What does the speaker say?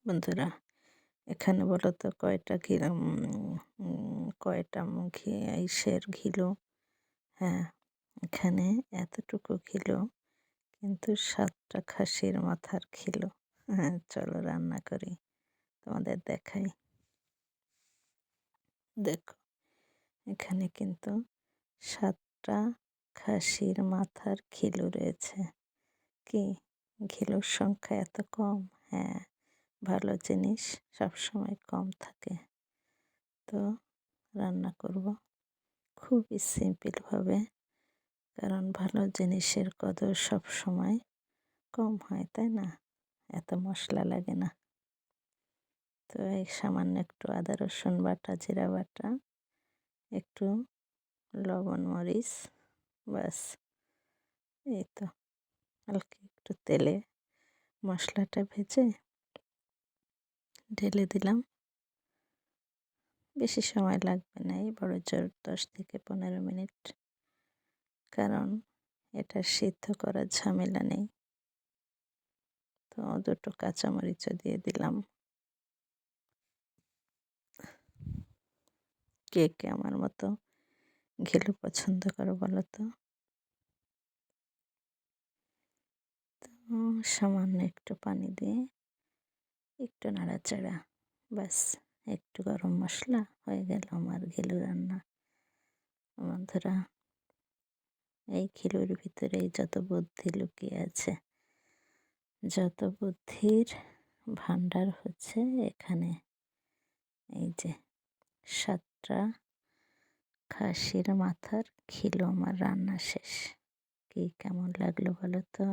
বন্ধুরা, এখানে বলো তো কয়টা কিরম কয়টা ইসের ঘিলো। হ্যাঁ, এখানে এতটুকু ঘিলো, কিন্তু 7টা খাসির মাথার ঘিলো। হ্যাঁ, চলো রান্না করি, তোমাদের দেখাই। দেখো, এখানে কিন্তু 7টা খাসির মাথার ঘিলো রয়েছে। কি, ঘিলোর সংখ্যা এত কম? হ্যাঁ, ভালো জিনিস সবসময় কম থাকে। তো রান্না করব খুবই সিম্পলভাবে, কারণ ভালো জিনিসের কদর সব সময় কম হয়, তাই না? এত মশলা লাগে না। তো এই সামান্য একটু আদা রসুন বাটা, জিরা বাটা, একটু লবণ মরিচ, ব্যাস। এই তো, হালকা একটু তেলে মশলাটা ভেজে ঢেলে দিলাম। বেশি সময় লাগবে না, এই বড় জোর 10 থেকে 15 মিনিট, কারণ এটা সিদ্ধ করার ঝামেলা নেই। তো দুটো কাঁচামরিচও দিয়ে দিলাম। কে কে আমার মতো ঘিলু পছন্দ করো বলো তো? সামান্য একটু পানি দিয়ে একটু নাড়াচাড়া, ব্যাস। একটু গরম মশলা, হয়ে গেল আমার ঘিলু রান্না। বন্ধুরা, এই ঘিলুর ভিতরেই যত বুদ্ধি লুকিয়ে আছে, যত বুদ্ধির ভাণ্ডার হচ্ছে এখানে। এই যে 7টা খাসির মাথার ঘিলু আমার রান্না শেষ। কি কেমন লাগলো বলো তো?